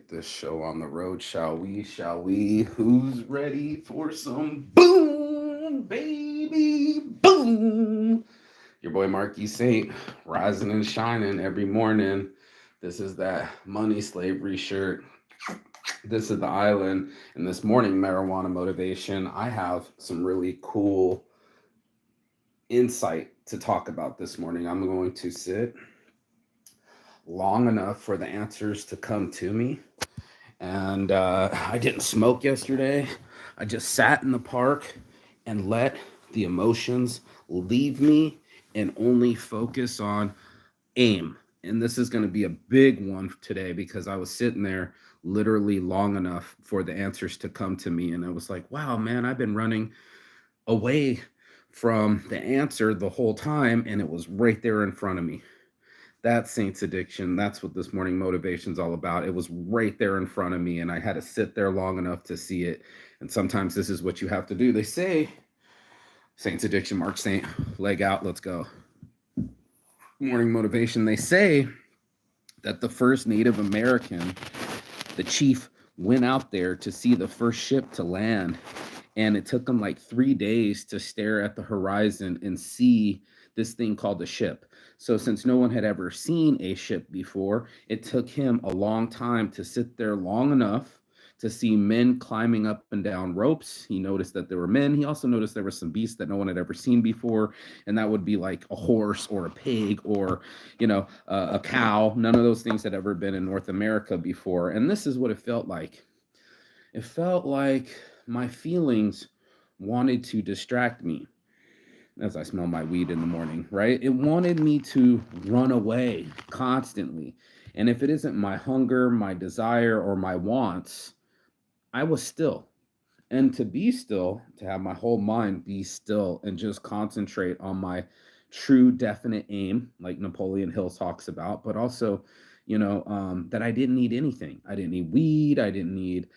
get this show on the road, shall we? Shall we? Who's ready for some boom, baby? Boom! Your boy Marquis Saint, rising and shining every morning. This is that money slavery shirt. This is the island. And this morning, marijuana motivation. I have some really cool insight to talk about this morning. I'm going to sit long enough for the answers to come to me. And I didn't smoke yesterday. I just sat in the park and let the emotions leave me and only focus on aim. And this is going to be a big one today because I was sitting there literally long enough for the answers to come to me. And I was like, wow, man, I've been running away from the answer the whole time. And it was right there in front of me. That's Saints Addiction. That's what this morning motivation's all about. It was right there in front of me, and I had to sit there long enough to see it. And sometimes this is what you have to do. They say, Saints Addiction, Mark Saint, leg out, let's go. Morning motivation. They say that the first Native American, the chief, went out there to see the first ship to land. And it took him like 3 days to stare at the horizon and see this thing called a ship. So since no one had ever seen a ship before, it took him a long time to sit there long enough to see men climbing up and down ropes. He noticed that there were men. He also noticed there were some beasts that no one had ever seen before, and that would be like a horse or a pig or, a cow. None of those things had ever been in North America before. And this is what it felt like. It felt like my feelings wanted to distract me as I smell my weed in the morning, right? It wanted me to run away constantly. And if it isn't my hunger, my desire, or my wants, I was still. And to be still, to have my whole mind be still and just concentrate on my true definite aim, like Napoleon Hill talks about, but also, that I didn't need anything. I didn't need weed. I didn't need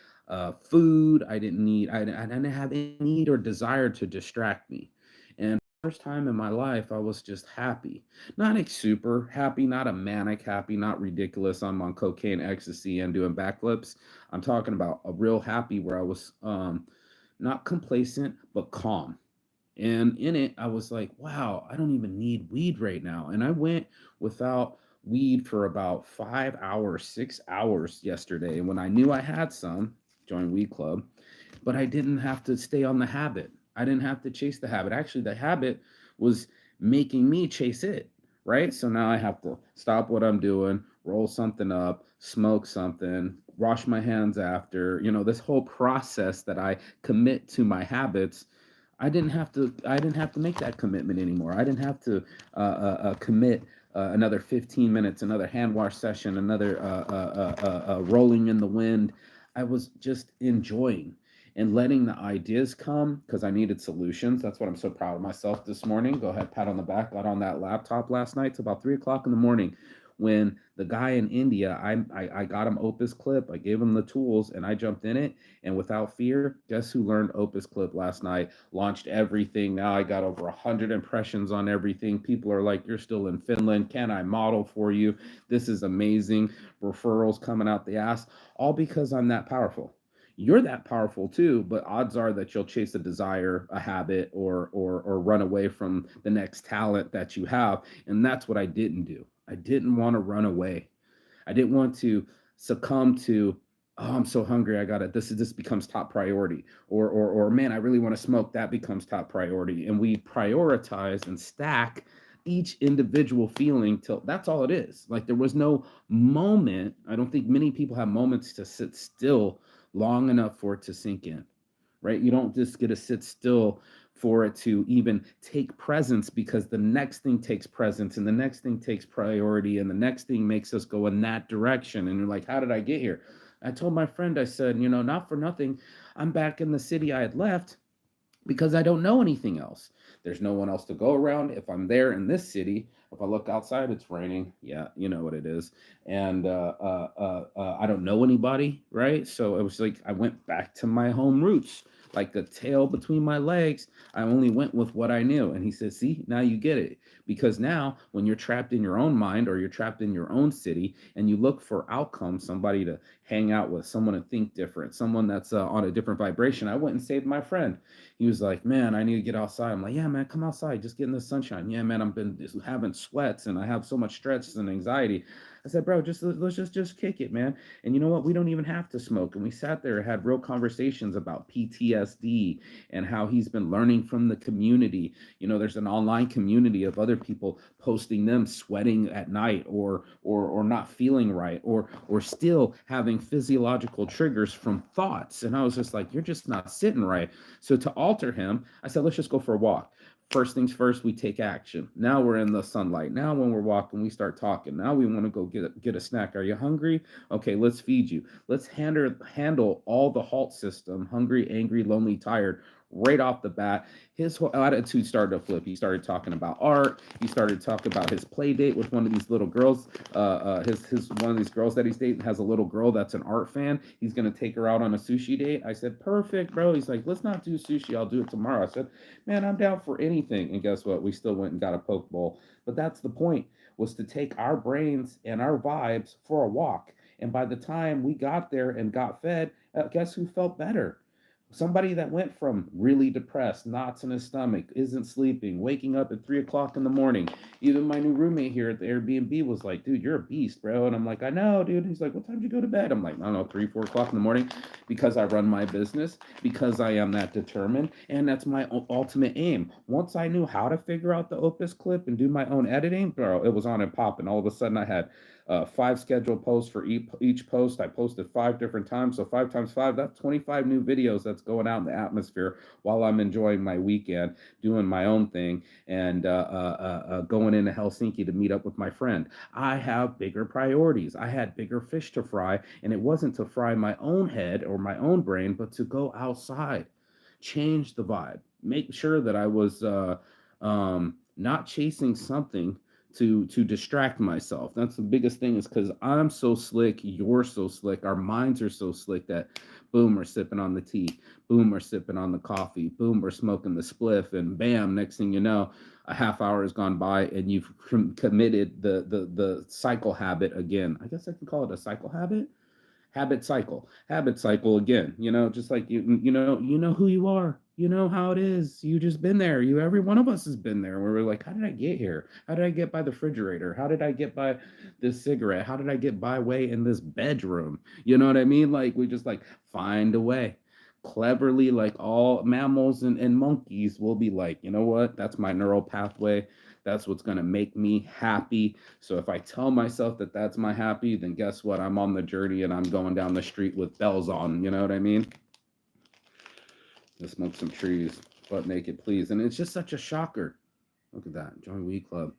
food. I didn't have any need or desire to distract me. And first time in my life, I was just happy. Not a super happy, not a manic happy, not ridiculous. I'm on cocaine, ecstasy, and doing backflips. I'm talking about a real happy where I was not complacent, but calm. And in it, I was like, wow, I don't even need weed right now. And I went without weed for about 5 hours, 6 hours yesterday. And when I knew I had some, joined Weed Club, but I didn't have to stay on the habit. I didn't have to chase the habit. Actually, the habit was making me chase it, right? So now I have to stop what I'm doing, roll something up, smoke something, wash my hands after, this whole process that I commit to my habits. I didn't have to make that commitment anymore. I didn't have to commit another 15 minutes, another hand wash session, another rolling in the wind. I was just enjoying and letting the ideas come because I needed solutions. That's what I'm so proud of myself this morning. Go ahead, pat on the back. Got on that laptop last night till about 3 o'clock in the morning when the guy in India, I got him Opus Clip. I gave him the tools and I jumped in it. And without fear, guess who learned Opus Clip last night? Launched everything. Now I got over 100 impressions on everything. People are like, you're still in Finland. Can I model for you? This is amazing. Referrals coming out the ass, all because I'm that powerful. You're that powerful too, but odds are that you'll chase a desire, a habit, or run away from the next talent that you have. And that's what I didn't do. I didn't want to run away. I didn't want to succumb to, oh, I'm so hungry. I got it. This becomes top priority. Or man, I really want to smoke. That becomes top priority. And we prioritize and stack each individual feeling till that's all it is. Like there was no moment. I don't think many people have moments to sit still long enough for it to sink in, right? You don't just get to sit still for it to even take presence because the next thing takes presence and the next thing takes priority and the next thing makes us go in that direction. And you're like, how did I get here? I told my friend, I said, not for nothing, I'm back in the city I had left because I don't know anything else. There's no one else to go around. If I'm there in this city, if I look outside, it's raining. Yeah, you know what it is. And I don't know anybody, right? So it was like I went back to my home roots. like a tail between my legs. I only went with what I knew. And he said, see, now you get it. Because now when you're trapped in your own mind or you're trapped in your own city and you look for outcomes, somebody to hang out with, someone to think different, someone that's on a different vibration. I went and saved my friend. He was like, man, I need to get outside. I'm like, yeah, man, come outside. Just get in the sunshine. Yeah, man, I've been having sweats and I have so much stress and anxiety. I said, bro, let's just kick it, man. And you know what? We don't even have to smoke. And we sat there and had real conversations about PTSD and how he's been learning from the community. You know, there's an online community of other people posting them sweating at night or not feeling right or still having physiological triggers from thoughts. And I was just like, you're just not sitting right. So to alter him, I said, let's just go for a walk. First things first, we take action. Now we're in the sunlight. Now when we're walking, we start talking. Now we want to go get a snack. Are you hungry? Okay, let's feed you. Let's handle all the halt system, hungry, angry, lonely, tired, right off the bat. His whole attitude started to flip. He started talking about art. He started talking about his play date with one of these little girls. His one of these girls that he's dating has a little girl that's an art fan. He's gonna take her out on a sushi date. I said, perfect, bro. He's like, let's not do sushi. I'll do it tomorrow. I said, man, I'm down for anything. And guess what? We still went and got a poke bowl. But that's the point, was to take our brains and our vibes for a walk. And by the time we got there and got fed, guess who felt better? Somebody that went from really depressed, knots in his stomach, isn't sleeping, waking up at 3 o'clock in the morning. Even my new roommate here at the Airbnb was like, dude, you're a beast, bro. And I'm like, I know, dude. He's like, what time did you go to bed? I'm like, I don't know, 3, 4 o'clock in the morning, because I run my business, because I am that determined. And that's my ultimate aim. Once I knew how to figure out the Opus clip and do my own editing, bro, it was on and popping. All of a sudden I had 5 scheduled posts for each post. I posted 5 different times. So 5 times 5, that's 25 new videos that's going out in the atmosphere while I'm enjoying my weekend, doing my own thing, and going into Helsinki to meet up with my friend. I have bigger priorities. I had bigger fish to fry, and it wasn't to fry my own head or my own brain, but to go outside, change the vibe, make sure that I was not chasing something to distract myself. That's the biggest thing, is because I'm so slick, you're so slick, our minds are so slick that boom, we're sipping on the tea, boom, we're sipping on the coffee, boom, we're smoking the spliff, and bam, next thing you know, a half hour has gone by and you've committed the cycle habit again. I guess I can call it a cycle habit. Habit cycle again, just like you know who you are, you know how it is, you just been there, every one of us has been there, where we're like, how did I get here? How did I get by the refrigerator? How did I get by this cigarette? How did I get by way in this bedroom? You know what I mean? Like, we just like find a way cleverly, like all mammals and monkeys will be like, you know what, that's my neural pathway, that's what's going to make me happy. So if I tell myself that that's my happy, then guess what? I'm on the journey and I'm going down the street with bells on. You know what I mean? Just smoke some trees, butt naked, please. And it's just such a shocker. Look at that. Join Weed Club.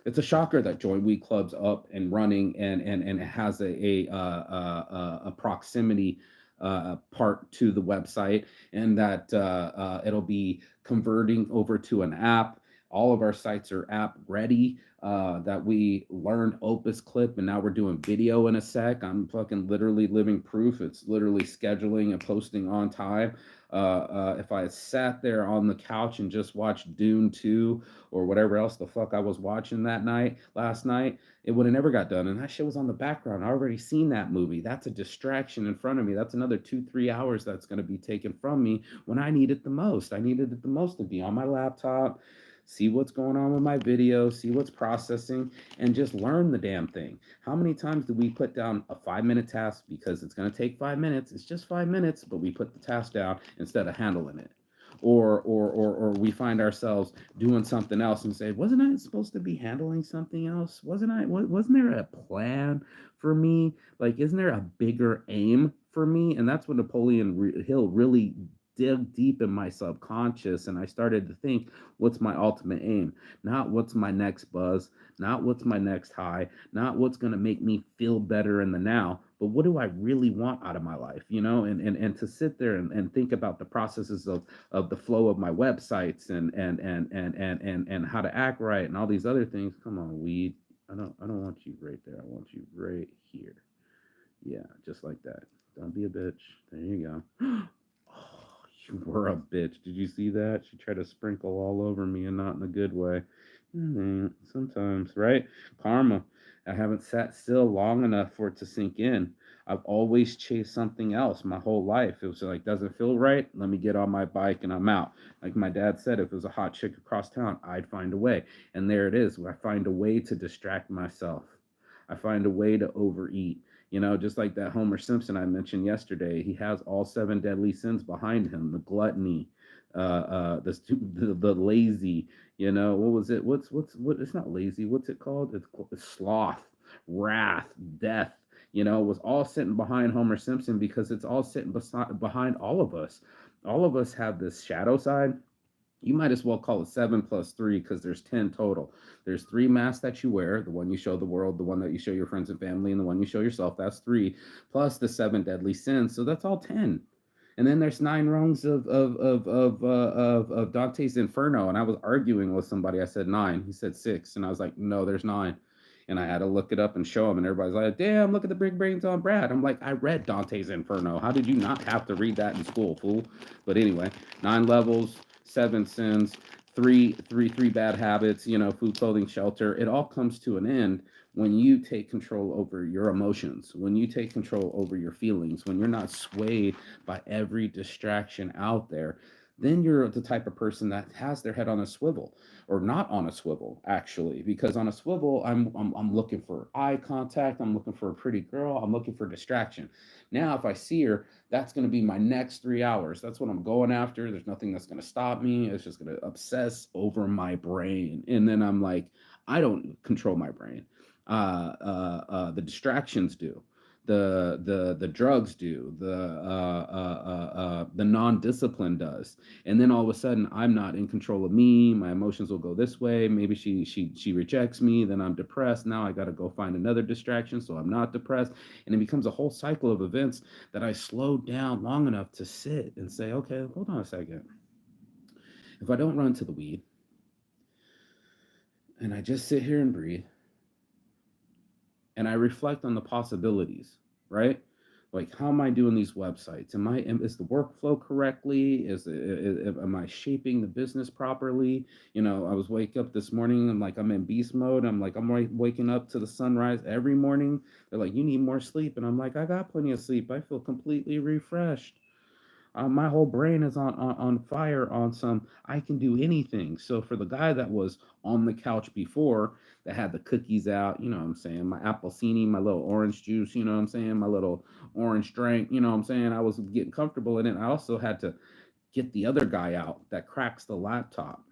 It's a shocker that Join Weed Club's up and running, and it has a proximity part to the website, and that it'll be converting over to an app. All of our sites are app ready. That we learned Opus Clip, and now we're doing video in a sec. I'm fucking literally living proof. It's literally scheduling and posting on time. If I had sat there on the couch and just watched Dune 2 or whatever else the fuck I was watching last night, it would have never got done. And that shit was on the background. I already seen that movie. That's a distraction in front of me. That's another 2, 3 hours that's going to be taken from me when I need it the most. I needed it the most to be on my laptop, see what's going on with my video, see what's processing, and just learn the damn thing. How many times do we put down a 5-minute task because it's going to take 5 minutes? It's just 5 minutes, but we put the task down instead of handling it. Or we find ourselves doing something else and say, wasn't I supposed to be handling something else? Wasn't there a plan for me? Like, isn't there a bigger aim for me? And that's what Napoleon Hill really dug deep in my subconscious, and I started to think, what's my ultimate aim? Not what's my next buzz, not what's my next high, not what's going to make me feel better in the now, but what do I really want out of my life? And to sit there and think about the processes of the flow of my websites and how to act right and all these other things. Come on, weed. I don't want you right there. I want you right here. Yeah, just like that. Don't be a bitch. There you go. Oh, We're a bitch. Did you see that? She tried to sprinkle all over me and not in a good way. Sometimes, right? Karma. I haven't sat still long enough for it to sink in. I've always chased something else my whole life. It was like, doesn't feel right. Let me get on my bike and I'm out. Like my dad said, if it was a hot chick across town, I'd find a way. And there it is. I find a way to distract myself. I find a way to overeat. Just like that Homer Simpson I mentioned yesterday, he has all seven deadly sins behind him: the gluttony, the lazy. What was it? What? It's not lazy. What's it called? It's sloth, wrath, death. It was all sitting behind Homer Simpson because it's all sitting behind all of us. All of us have this shadow side. You might as well call it 7 plus 3 because there's 10 total. There's 3 masks that you wear: the one you show the world, the one that you show your friends and family, and the one you show yourself. That's 3, plus the 7 deadly sins. So that's all 10. And then there's 9 rungs of Dante's Inferno. And I was arguing with somebody. I said 9. He said 6. And I was like, no, there's 9. And I had to look it up and show him. And everybody's like, damn, look at the big brains on Brad. I'm like, I read Dante's Inferno. How did you not have to read that in school, fool? But anyway, 9 levels, 7 sins, three bad habits, food, clothing, shelter. It all comes to an end when you take control over your emotions, when you take control over your feelings, when you're not swayed by every distraction out there. Then you're the type of person that has their head on a swivel, or not on a swivel, actually, because on a swivel, I'm looking for eye contact, I'm looking for a pretty girl, I'm looking for distraction. Now, if I see her, that's going to be my next 3 hours. That's what I'm going after. There's nothing that's going to stop me. It's just going to obsess over my brain, and then I'm like, I don't control my brain. The distractions do. The drugs do. The non-discipline does. And then all of a sudden, I'm not in control of me. My emotions will go this way. Maybe she rejects me. Then I'm depressed. Now I got to go find another distraction so I'm not depressed. And it becomes a whole cycle of events that I slowed down long enough to sit and say, okay, hold on a second. If I don't run to the weed and I just sit here and breathe and I reflect on the possibilities, right? Like, how am I doing these websites? Is the workflow correctly? Am I shaping the business properly? I was wake up this morning. I'm in beast mode. I'm waking up to the sunrise every morning. They're like, you need more sleep, and I'm like, I got plenty of sleep. I feel completely refreshed. My whole brain is on fire on some I can do anything. So for the guy that was on the couch before, that had the cookies out, you know what I'm saying, my applecini, my little orange juice, you know what I'm saying, my little orange drink, you know what I'm saying, I was getting comfortable in it. I also had to get the other guy out that cracks the laptop,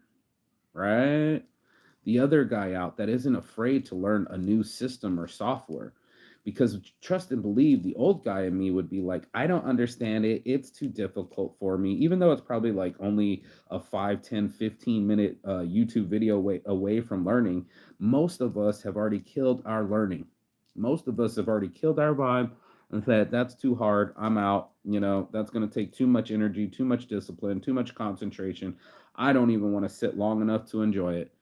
right? The other guy out that isn't afraid to learn a new system or software. Because trust and believe, the old guy in me would be like, I don't understand it. It's too difficult for me, even though it's probably like only a 5, 10, 15 minute YouTube video away from learning. Most of us have already killed our learning. Most of us have already killed our vibe and said, that's too hard. I'm out. That's going to take too much energy, too much discipline, too much concentration. I don't even want to sit long enough to enjoy it.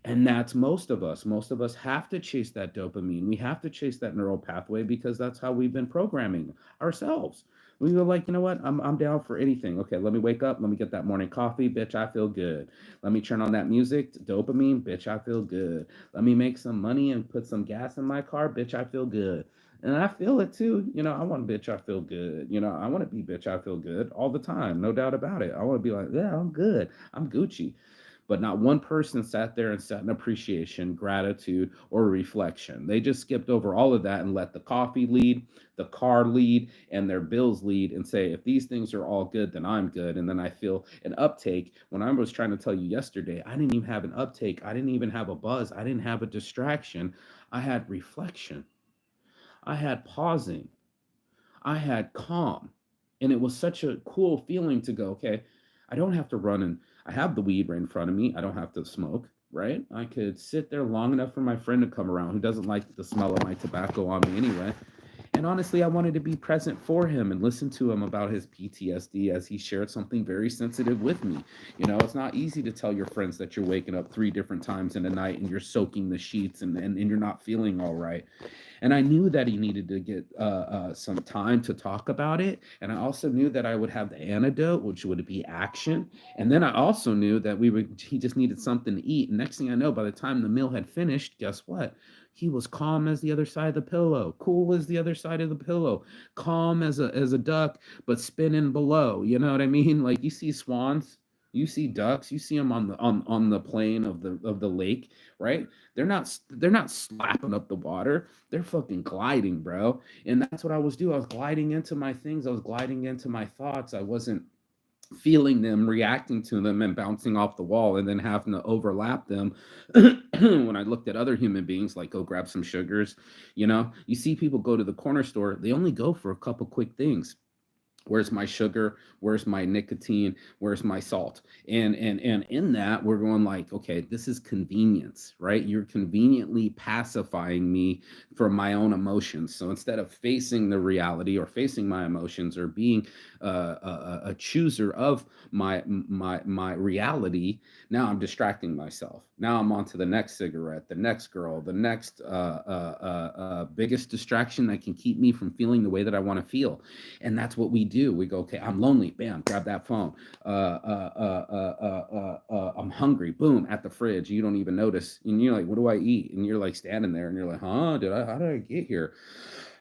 And that's most of us. Most of us have to chase that dopamine. We have to chase that neural pathway because that's how we've been programming ourselves. We were like, you know what? I'm down for anything. Okay, let me wake up. Let me get that morning coffee. Bitch, I feel good. Let me turn on that music. Dopamine. Bitch, I feel good. Let me make some money and put some gas in my car. Bitch, I feel good. And I feel it too. I want bitch, I feel good. I want to be bitch, I feel good all the time. No doubt about it. I want to be like, yeah, I'm good. I'm Gucci. But not one person sat there and sat in appreciation, gratitude, or reflection. They just skipped over all of that and let the coffee lead, the car lead, and their bills lead and say, if these things are all good, then I'm good. And then I feel an uptake. When I was trying to tell you yesterday, I didn't even have an uptake. I didn't even have a buzz. I didn't have a distraction. I had reflection. I had pausing. I had calm. And it was such a cool feeling to go, okay, I don't have to run and I have the weed right in front of me. I don't have to smoke, right? I could sit there long enough for my friend to come around who doesn't like the smell of my tobacco on me anyway. And honestly, I wanted to be present for him and listen to him about his PTSD as he shared something very sensitive with me. It's not easy to tell your friends that you're waking up 3 different times in a night and you're soaking the sheets and you're not feeling all right. And I knew that he needed to get some time to talk about it. And I also knew that I would have the antidote, which would be action. And then I also knew that he just needed something to eat. And next thing I know, by the time the meal had finished, guess what? He was calm as the other side of the pillow, cool as the other side of the pillow, calm as a duck, but spinning below. You know what I mean? Like you see swans, you see ducks, you see them on the plane of the lake, right? They're not slapping up the water. They're fucking gliding, bro. And that's what I was doing. I was gliding into my things. I was gliding into my thoughts. I wasn't feeling them, reacting to them, and bouncing off the wall, and then having to overlap them. When I looked at other human beings, like go grab some sugars, you see people go to the corner store, they only go for a couple quick things. Where's my sugar? Where's my nicotine? Where's my salt? And in that, we're going like, okay, this is convenience, right? You're conveniently pacifying me from my own emotions. So instead of facing the reality or facing my emotions or being a chooser of my reality, now I'm distracting myself. Now I'm on to the next cigarette, the next girl, the next biggest distraction that can keep me from feeling the way that I want to feel. And that's what we do. We go, okay, I'm lonely. Bam, grab that phone. I'm hungry. Boom, at the fridge. You don't even notice. And you're like, what do I eat? And you're like standing there and you're like, how did I get here?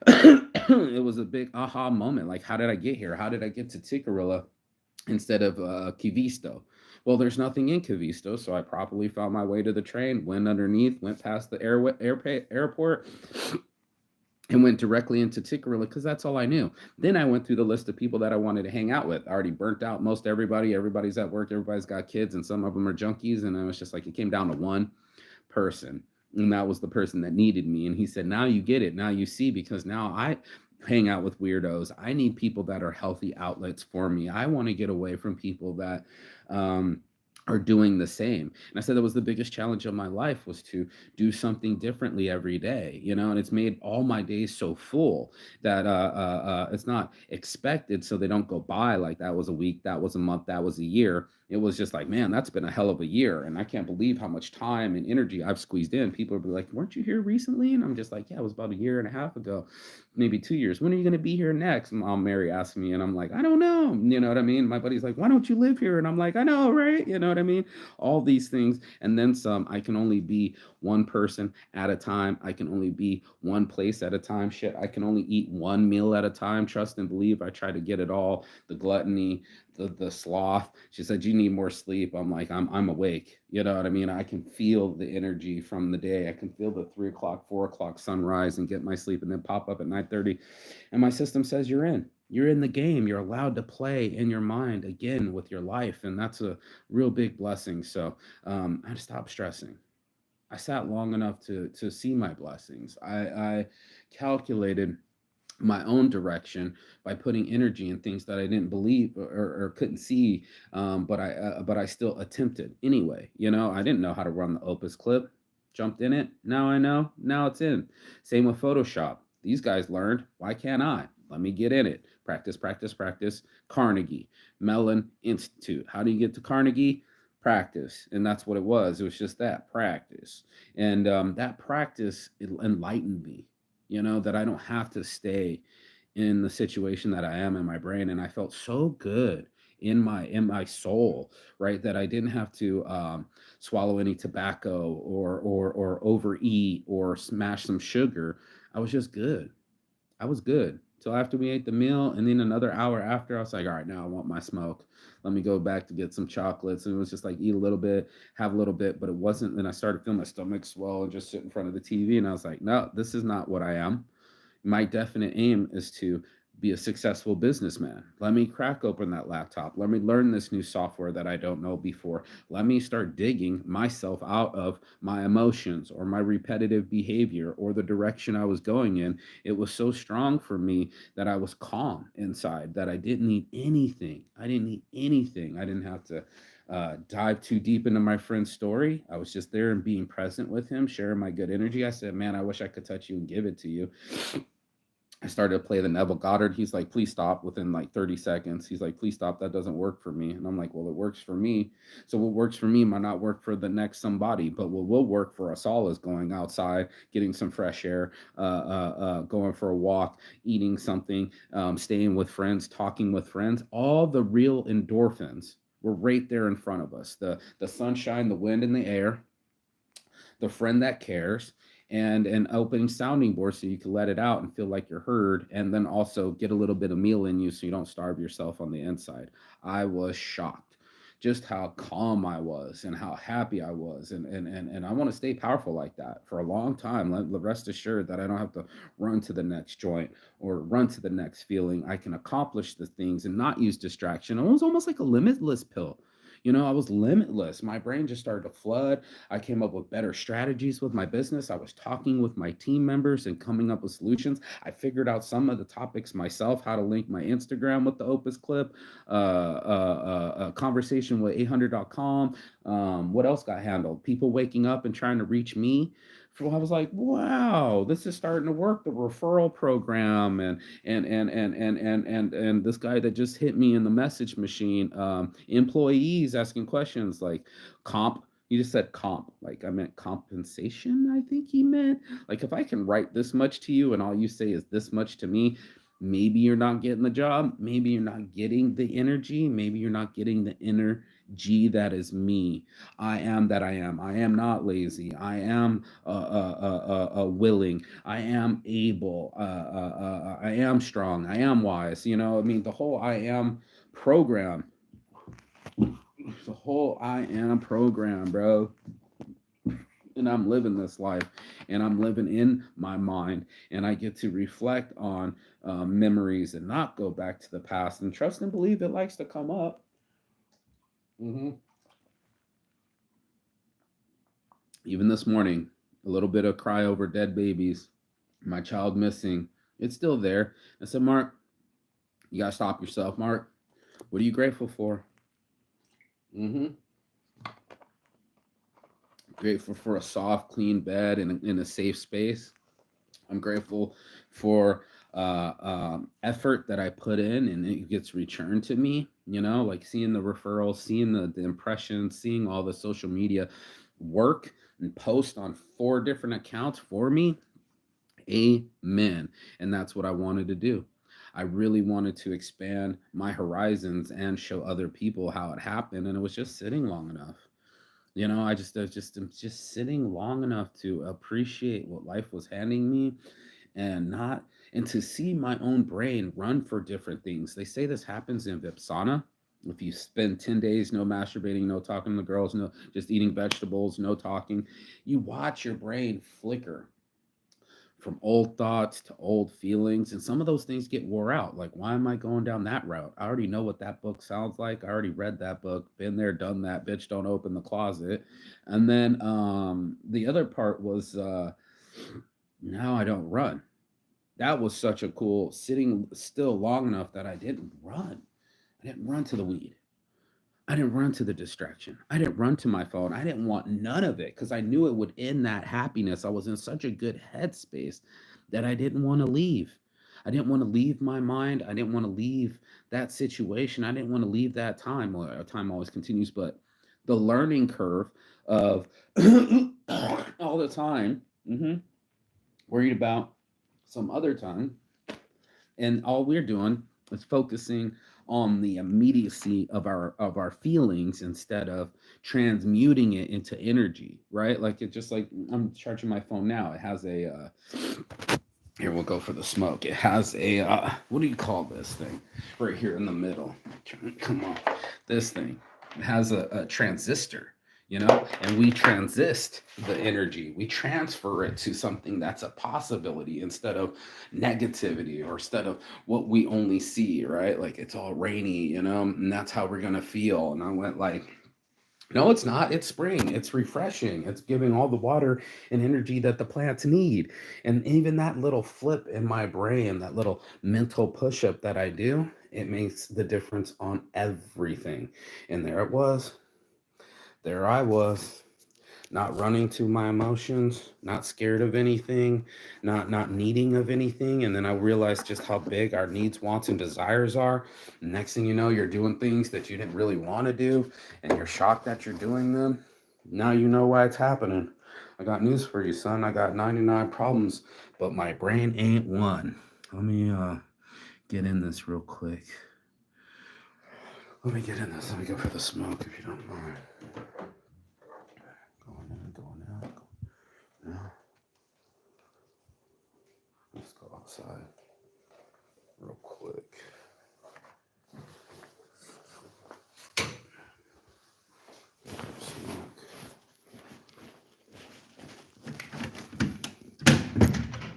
It was a big aha moment. Like, how did I get here? How did I get to Ticarilla instead of Kivisto? Well, there's nothing in Kivisto, so I properly found my way to the train, went underneath, went past the airport, and went directly into Ticarilla because that's all I knew. Then I went through the list of people that I wanted to hang out with. I already burnt out most everybody. Everybody's at work. Everybody's got kids, and some of them are junkies. And I was just like, it came down to one person, and that was the person that needed me. And he said, now you get it. Now you see, because now I hang out with weirdos. I need people that are healthy outlets for me. I want to get away from people that are doing the same. And I said that was the biggest challenge of my life, was to do something differently every day, and it's made all my days so full that it's not expected, so they don't go by like that was a week, that was a month, that was a year. It was just like, man, that's been a hell of a year, and I can't believe how much time and energy I've squeezed in. People will be like, weren't you here recently? And I'm just like, yeah, it was about a year and a half ago, maybe 2 years. When are you going to be here next? Mom Mary asked me, and I'm like, I don't know. You know what I mean? My buddy's like, why don't you live here? And I'm like, I know, right? You know what I mean? All these things, and then some. I can only be one person at a time. I can only be one place at a time. Shit, I can only eat one meal at a time. Trust and believe. I try to get it all. The gluttony, the sloth. She said, you need more sleep. I'm like, I'm awake. You know what I mean? I can feel the energy from the day. I can feel the 3 o'clock, 4 o'clock sunrise and get my sleep, and then pop up at 9:30. And my system says, you're in the game. You're allowed to play in your mind again with your life. And that's a real big blessing. So I stopped stressing. I sat long enough to see my blessings. I calculated my own direction by putting energy in things that I didn't believe or couldn't see, but I still attempted anyway. I didn't know how to run the Opus clip. Jumped in it. Now I know. Now it's in. Same with Photoshop. These guys learned. Why can't I? Let me get in it. Practice, practice, practice. Carnegie Mellon Institute. How do you get to Carnegie? Practice. And that's what it was. It was just that practice. And that practice, it enlightened me, that I don't have to stay in the situation that I am in my brain. And I felt so good in my soul, right, that I didn't have to swallow any tobacco or overeat or smash some sugar. I was just good. I was good till after we ate the meal, and then another hour after, I was like, all right, now I want my smoke. Let me go back to get some chocolates. And it was just like, eat a little bit, have a little bit, but it wasn't. Then I started feeling my stomach swell and just sit in front of the TV, and I was like, no, this is not what I am. My definite aim is to be a successful businessman. Let me crack open that laptop. Let me learn this new software that I don't know before. Let me start digging myself out of my emotions or my repetitive behavior or the direction I was going in. It was so strong for me that I was calm inside, that I didn't need anything. I didn't have to dive too deep into my friend's story. I was just there and being present with him, sharing my good energy. I said, man, I wish I could touch you and give it to you. I started to play the Neville Goddard. He's like, please stop within like 30 seconds. He's like, please stop. That doesn't work for me. And I'm like, well, it works for me. So what works for me might not work for the next somebody, but what will work for us all is going outside, getting some fresh air, going for a walk, eating something, staying with friends, talking with friends. All the real endorphins were right there in front of us. The sunshine, the wind, and the air, the friend that cares, and an opening sounding board so you can let it out and feel like you're heard, and then also get a little bit of meal in you so you don't starve yourself on the inside. I was shocked just how calm I was and how happy I was. And I want to stay powerful like that for a long time. Rest assured that I don't have to run to the next joint or run to the next feeling. I can accomplish the things and not use distraction. It was almost like a limitless pill. I was limitless. My brain just started to flood. I came up with better strategies with my business. I was talking with my team members and coming up with solutions. I figured out some of the topics myself, how to link my Instagram with the Opus clip, a conversation with 800.com. What else got handled? People waking up and trying to reach me. So I was like, wow, this is starting to work. The referral program and this guy that just hit me in the message machine, employees asking questions like comp. He just said comp, like I meant compensation. I think he meant like if I can write this much to you and all you say is this much to me, maybe you're not getting the job, maybe you're not getting the energy, maybe you're not getting the inner G that is me. I am that I am. I am not lazy. I am willing. I am able. I am strong. I am wise. I mean, the whole I am program. The whole I am program, bro. And I'm living this life, and I'm living in my mind, and I get to reflect on memories and not go back to the past, and trust and believe it likes to come up. hmm Even this morning, a little bit of cry over dead babies, my child missing. It's still there. I said, Mark, you gotta stop yourself, Mark. What are you grateful for? hmm Grateful for a soft, clean bed in a safe space. I'm grateful for effort that I put in and it gets returned to me. Like seeing the referrals, seeing the impressions, seeing all the social media work and post on 4 different accounts for me. Amen. And that's what I wanted to do. I really wanted to expand my horizons and show other people how it happened. And it was just sitting long enough. I'm just sitting long enough to appreciate what life was handing me and not and to see my own brain run for different things. They say this happens in Vipsana. If you spend 10 days no masturbating, no talking to girls, no just eating vegetables, no talking, you watch your brain flicker from old thoughts to old feelings, and some of those things get wore out. Like, why am I going down that route? I already know what that book sounds like. I already read that book, been there, done that. Bitch, don't open the closet. And then the other part was now I don't run. That was such a cool sitting still long enough that I didn't run. I didn't run to the weed. I didn't run to the distraction. I didn't run to my phone. I didn't want none of it because I knew it would end that happiness. I was in such a good headspace that I didn't want to leave. I didn't want to leave my mind. I didn't want to leave that situation. I didn't want to leave that time. Well, time always continues, but the learning curve of all the time, worried about some other time, and all we're doing is focusing on the immediacy of our feelings instead of transmuting it into energy, right? Like it just like I'm charging my phone now. It has a here we'll go for the smoke. It has a what do you call this thing right here in the middle? Come on, this thing. It has a transistor, and we transist the energy. We transfer it to something that's a possibility instead of negativity or instead of what we only see, right? Like it's all rainy, and that's how we're gonna feel. And I went like, no, it's not. It's spring. It's refreshing. It's giving all the water and energy that the plants need. And even that little flip in my brain, that little mental push up that I do, it makes the difference on everything. And there it was. There I was not running to my emotions, not scared of anything, not needing of anything. And then I realized just how big our needs, wants, and desires are. Next thing you know, you're doing things that you didn't really want to do, and you're shocked that you're doing them. Now you know why it's happening. I got news for you, son. I got 99 problems, but my brain ain't one. Let me get in this real quick. Let me get in this. Let me go for the smoke if you don't mind. Going out. Let's go outside real quick.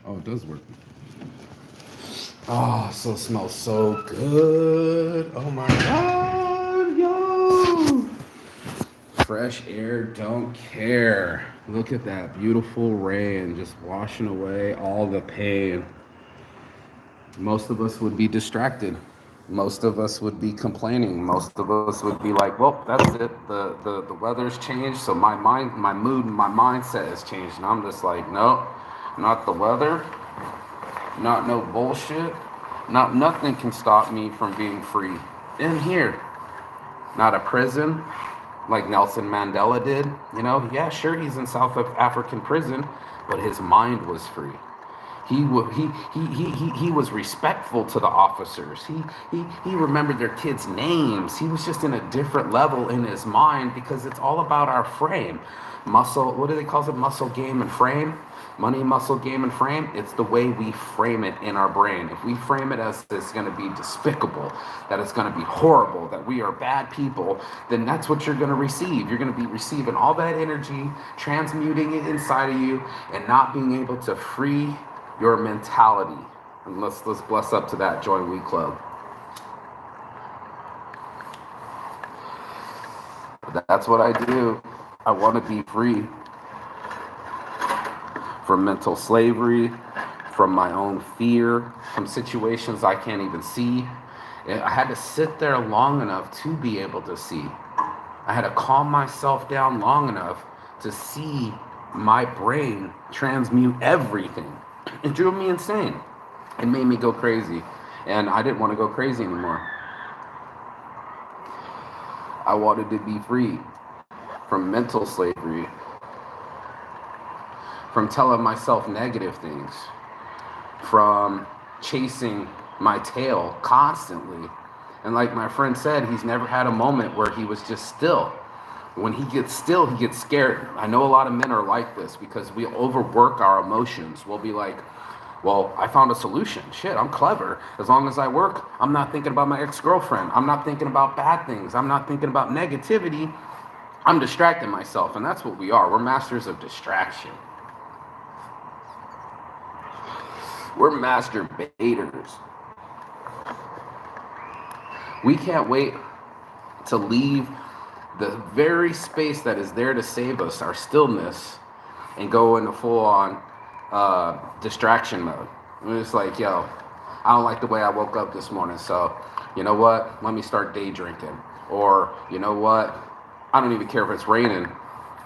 Oh, it does work. Oh, so it smells so good. Oh my God, yo. Fresh air, don't care. Look at that beautiful rain just washing away all the pain. Most of us would be distracted. Most of us would be complaining. Most of us would be like, well, that's it. The weather's changed, so my mind, my mood, and my mindset has changed. And I'm just like, no, not the weather, not no bullshit. Not nothing can stop me from being free. In here. Not a prison like Nelson Mandela did. You know, yeah, sure, he's in South African prison, but his mind was free. He was respectful to the officers. He remembered their kids' names. He was just in a different level in his mind because it's all about our frame. Muscle, what do they call it? Muscle, game, and frame? Money, muscle, game, and frame. It's the way we frame it in our brain. If we frame it as it's going to be despicable, that it's going to be horrible, that we are bad people, then that's what you're going to receive. You're going to be receiving all that energy, transmuting it inside of you, and not being able to free your mentality. And let's bless up to that. Join We Club. That's what I do. I want to be free from mental slavery, from my own fear, from situations I can't even see. I had to sit there long enough to be able to see. I had to calm myself down long enough to see my brain transmute everything. It drove me insane. It made me go crazy. And I didn't want to go crazy anymore. I wanted to be free from mental slavery, from telling myself negative things, from chasing my tail constantly. And like my friend said, he's never had a moment where he was just still. When he gets still, he gets scared. I know a lot of men are like this because we overwork our emotions. We'll be like, well, I found a solution. Shit, I'm clever. As long as I work, I'm not thinking about my ex-girlfriend. I'm not thinking about bad things. I'm not thinking about negativity. I'm distracting myself. And that's what we are. We're masters of distraction. We're masturbators. We can't wait to leave the very space that is there to save us, our stillness, and go into full-on distraction mode. And it's like, yo, I don't like the way I woke up this morning, so you know what? Let me start day drinking. Or, you know what? I don't even care if it's raining.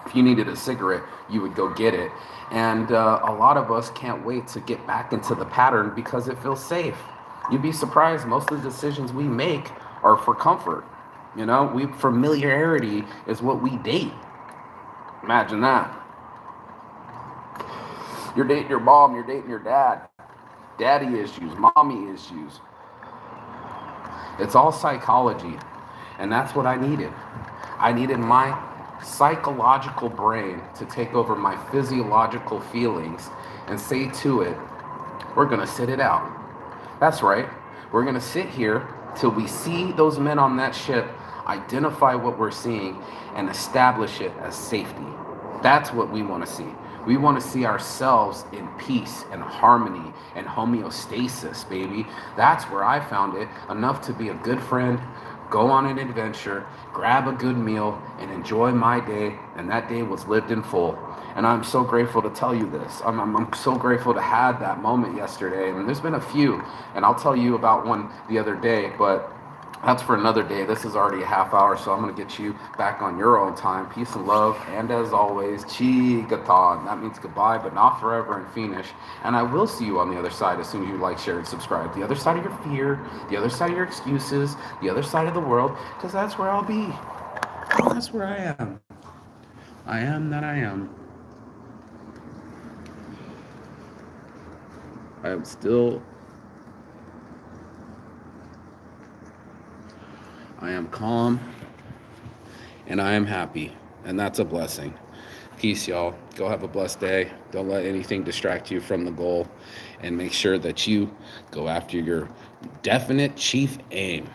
If you needed a cigarette, you would go get it. And a lot of us can't wait to get back into the pattern because it feels safe. You'd be surprised, most of the decisions we make are for comfort. You know, familiarity is what we date. Imagine that. You're dating your mom, you're dating your dad. Daddy issues, mommy issues. It's all psychology. And that's what I needed. I needed my psychological brain to take over my physiological feelings and say to it, we're going to sit it out. That's right. We're going to sit here till we see those men on that ship, identify what we're seeing, and establish it as safety. That's what we want to see. We want to see ourselves in peace and harmony and homeostasis, baby. That's where I found it. Enough to be a good friend, go on an adventure, grab a good meal, and enjoy my day. And that day was lived in full. And I'm so grateful to tell you this. I'm so grateful to have that moment yesterday. And there's been a few, and I'll tell you about one the other day. But That's for another day. This is already a half hour, so I'm going to get you back on your own time. Peace and love. And as always, chi gatan. That means goodbye, but not forever in Finnish. And I will see you on the other side as soon as you like, share, and subscribe. The other side of your fear, the other side of your excuses, the other side of the world, because that's where I'll be. That's where I am. I am that I am. I am still. I am calm. And I am happy. And that's a blessing. Peace, y'all. Go have a blessed day. Don't let anything distract you from the goal. And make sure that you go after your definite chief aim.